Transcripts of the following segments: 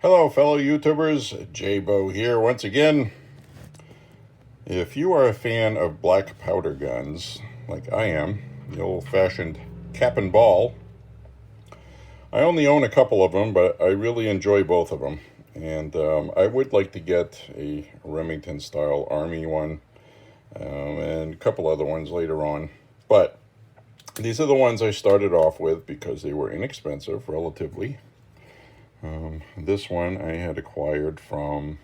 Hello, fellow YouTubers. J-Bo here once again. If you are a fan of black powder guns, like I am, the old-fashioned cap and ball, I only own a couple of them, but I really enjoy both of them. And I would like to get a Remington-style Army one and a couple other ones later on. But these are the ones I started off with because they were inexpensive, relatively. This one I had acquired from,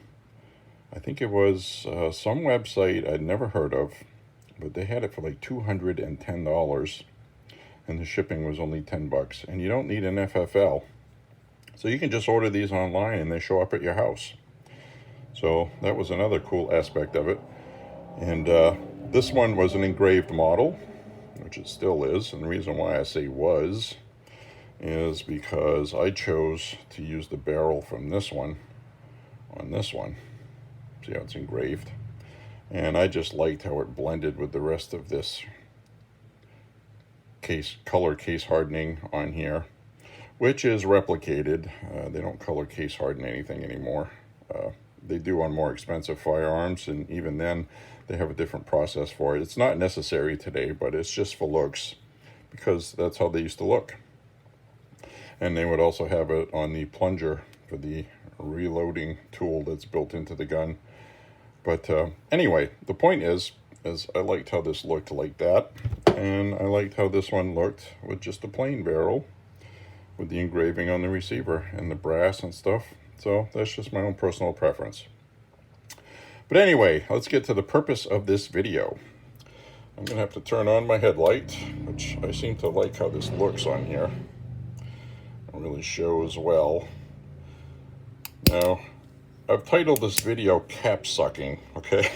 I think it was some website I'd never heard of, but they had it for like $210, and the shipping was only $10. And you don't need an FFL, so you can just order these online and they show up at your house. So that was another cool aspect of it. And this one was an engraved model, which it still is, and the reason why I say was is because I chose to use the barrel from this one on this one. See how it's engraved? And I just liked how it blended with the rest of this color case hardening on here, which is replicated. They don't color case harden anything anymore. They do on more expensive firearms, and even then they have a different process for it. It's not necessary today, but it's just for looks, because that's how they used to look. And they would also have it on the plunger for the reloading tool that's built into the gun. But anyway, the point is I liked how this looked like that, and I liked how this one looked with just a plain barrel with the engraving on the receiver and the brass and stuff. So that's just my own personal preference. But anyway, let's get to the purpose of this video. I'm gonna have to turn on my headlight, which I seem to like how this looks on here. It really shows well. Now, I've titled this video Cap Sucking, okay?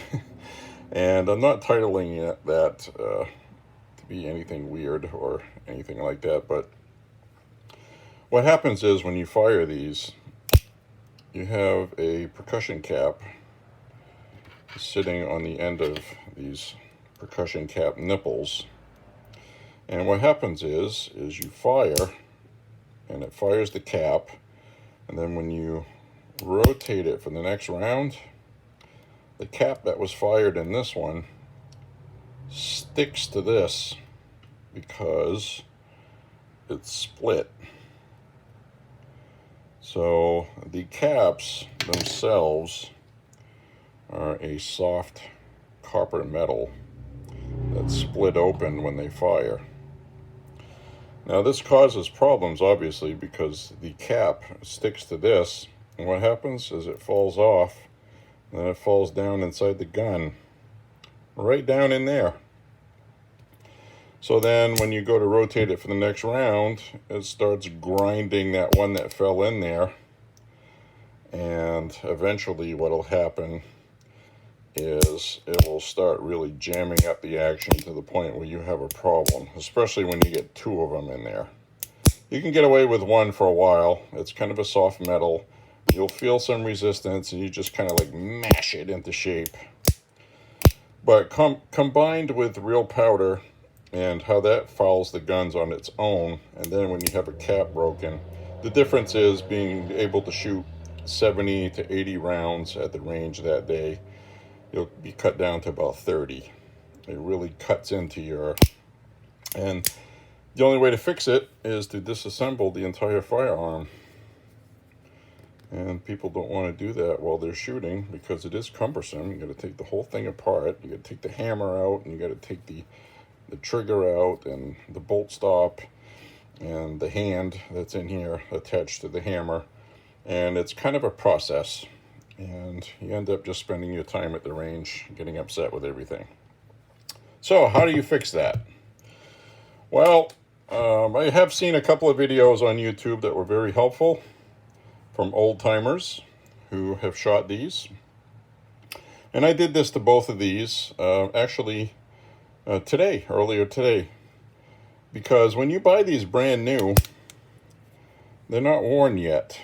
And I'm not titling it that to be anything weird or anything like that, but what happens is when you fire these, you have a percussion cap sitting on the end of these percussion cap nipples. And what happens is you fire, and it fires the cap, and then when you rotate it for the next round, the cap that was fired in this one sticks to this because it's split. So the caps themselves are a soft copper metal that's split open when they fire. Now this causes problems, obviously, because the cap sticks to this, and what happens is it falls off, and then it falls down inside the gun, right down in there. So then when you go to rotate it for the next round, it starts grinding that one that fell in there, and eventually what'll happen is it will start really jamming up the action to the point where you have a problem, especially when you get two of them in there. You can get away with one for a while. It's kind of a soft metal. You'll feel some resistance, and you just kind of like mash it into shape. But combined with real powder and how that fouls the guns on its own, and then when you have a cap broken, the difference is being able to shoot 70 to 80 rounds at the range that day. You'll be cut down to about 30. It really cuts into your... And the only way to fix it is to disassemble the entire firearm. And people don't want to do that while they're shooting because it is cumbersome. You got to take the whole thing apart. You got to take the hammer out, and you got to take the trigger out, and the bolt stop, and the hand that's in here attached to the hammer. And it's kind of a process. And you end up just spending your time at the range getting upset with everything. So how do you fix that? Well, I have seen a couple of videos on YouTube that were very helpful from old timers who have shot these. And I did this to both of these actually earlier today. Because when you buy these brand new, they're not worn yet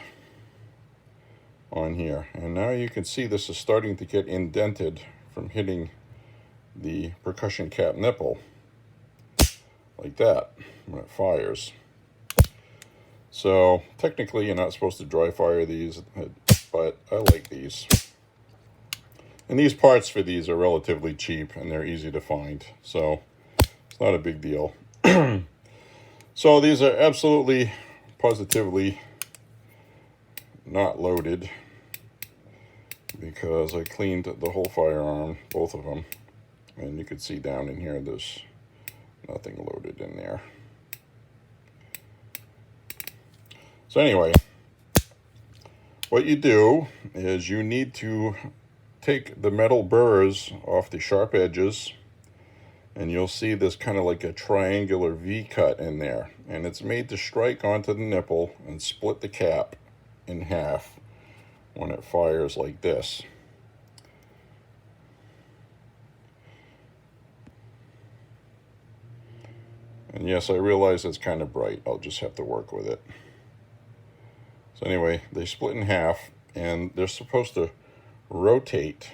on here, and now you can see this is starting to get indented from hitting the percussion cap nipple like that when it fires. So technically you're not supposed to dry fire these, but I like these. And these parts for these are relatively cheap and they're easy to find, so it's not a big deal. So these are absolutely, positively not loaded because I cleaned the whole firearm, both of them, and you can see down in here there's nothing loaded in there. So anyway, what you do is you need to take the metal burrs off the sharp edges, and you'll see this kind of like a triangular V cut in there, and it's made to strike onto the nipple and split the cap in half when it fires like this. And yes, I realize it's kind of bright. I'll just have to work with it. So anyway, they split in half, and they're supposed to rotate.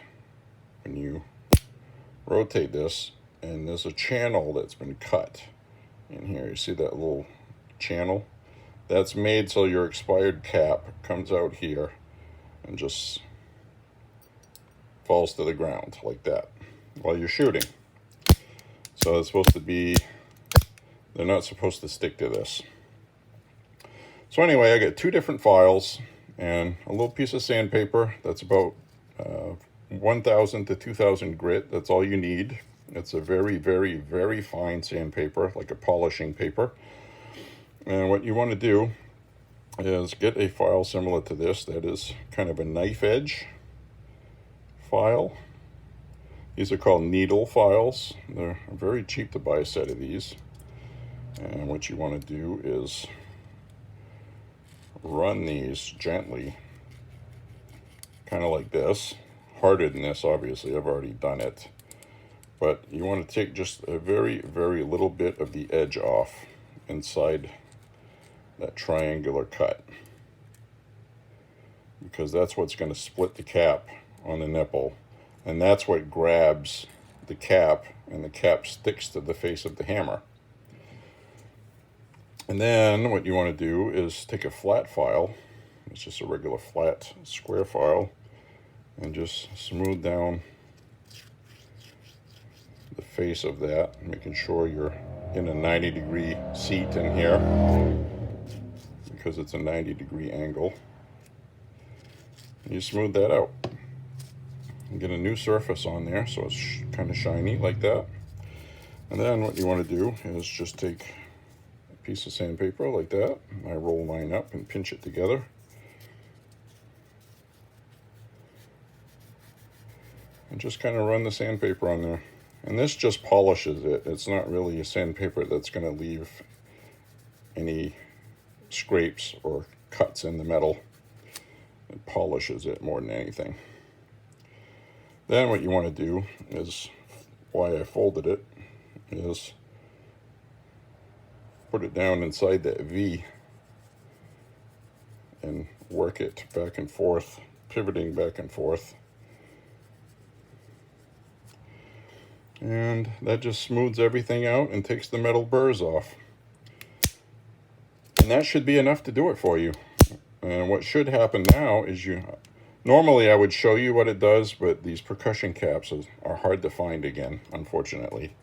When you rotate this, and there's a channel that's been cut in here. You see that little channel? That's made so your expired cap comes out here and just falls to the ground like that while you're shooting. So it's supposed to be, they're not supposed to stick to this. So anyway, I got two different files and a little piece of sandpaper that's about 1,000 to 2,000 grit. That's all you need. It's a very, very, very fine sandpaper, like a polishing paper. And what you want to do is get a file similar to this that is kind of a knife edge file. These are called needle files. They're very cheap to buy a set of these. And what you want to do is run these gently, kind of like this. Harder than this, obviously, I've already done it. But you want to take just a very, very little bit of the edge off inside that triangular cut, because that's what's going to split the cap on the nipple, and that's what grabs the cap, and the cap sticks to the face of the hammer. And then what you want to do is take a flat file, it's just a regular flat square file, and just smooth down the face of that, making sure you're in a 90-degree seat in here, because it's a 90-degree angle. And you smooth that out and get a new surface on there so it's kind of shiny like that. And then what you want to do is just take a piece of sandpaper like that. I roll mine up and pinch it together. And just kind of run the sandpaper on there. And this just polishes it. It's not really a sandpaper that's going to leave any scrapes or cuts in the metal. It polishes it more than anything. Then what you want to do is, why I folded it, is put it down inside that V and work it back and forth, pivoting back and forth. And that just smooths everything out and takes the metal burrs off. And that should be enough to do it for you. And what should happen now is normally I would show you what it does, but these percussion caps are hard to find again, unfortunately.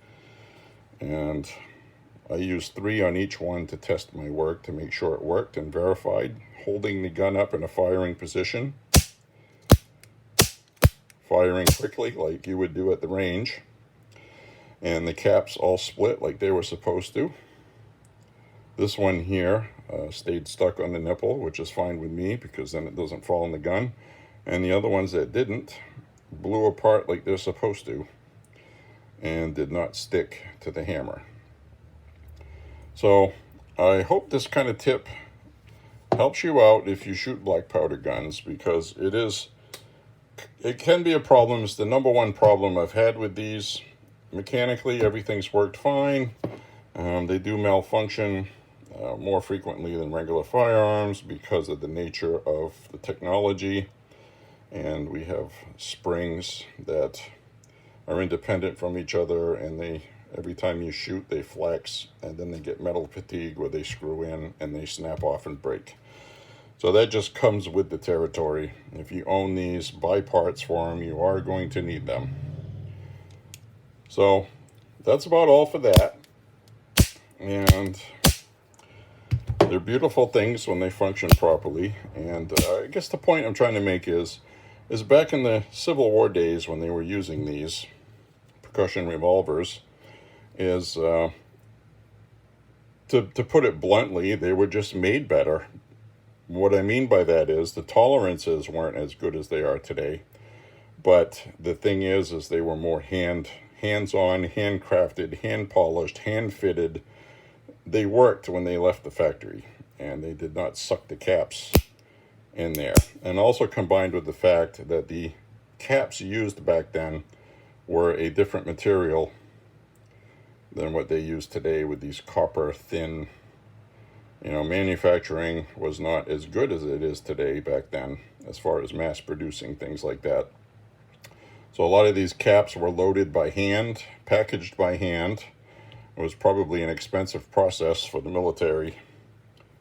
And I used 3 on each one to test my work to make sure it worked, and verified, holding the gun up in a firing position, firing quickly like you would do at the range, and the caps all split like they were supposed to. This one here stayed stuck on the nipple, which is fine with me because then it doesn't fall in the gun. And the other ones that didn't blew apart like they're supposed to and did not stick to the hammer. So I hope this kind of tip helps you out if you shoot black powder guns, because it can be a problem. It's the number one problem I've had with these. Mechanically, everything's worked fine. They do malfunction more frequently than regular firearms because of the nature of the technology. And we have springs that are independent from each other, and they Every time you shoot, they flex, and then they get metal fatigue where they screw in and they snap off and break. So that just comes with the territory. If you own these, buy parts for them. You are going to need them. So that's about all for that. And they're beautiful things when they function properly. And I guess the point I'm trying to make is back in the Civil War days when they were using these percussion revolvers, is to put it bluntly, they were just made better. What I mean by that is the tolerances weren't as good as they are today. But the thing is they were more hands-on, handcrafted, hand-polished, hand-fitted. They worked when they left the factory, and they did not suck the caps in there. And also combined with the fact that the caps used back then were a different material than what they use today with these copper thin. Manufacturing was not as good as it is today back then as far as mass producing things like that. So a lot of these caps were loaded by hand, packaged by hand. It was probably an expensive process for the military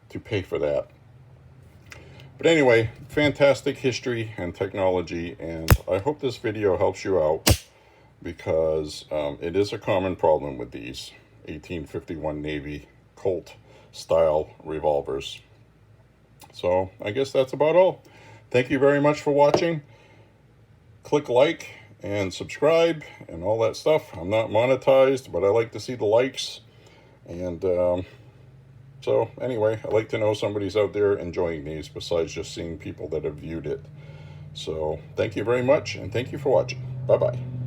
to pay for that. But anyway, fantastic history and technology, and I hope this video helps you out, because it is a common problem with these 1851 Navy Colt style revolvers. So I guess that's about all. Thank you very much for watching. Click like and subscribe and all that stuff. I'm not monetized, but I like to see the likes. And so anyway, I like to know somebody's out there enjoying these besides just seeing people that have viewed it. So thank you very much, and thank you for watching. Bye-bye.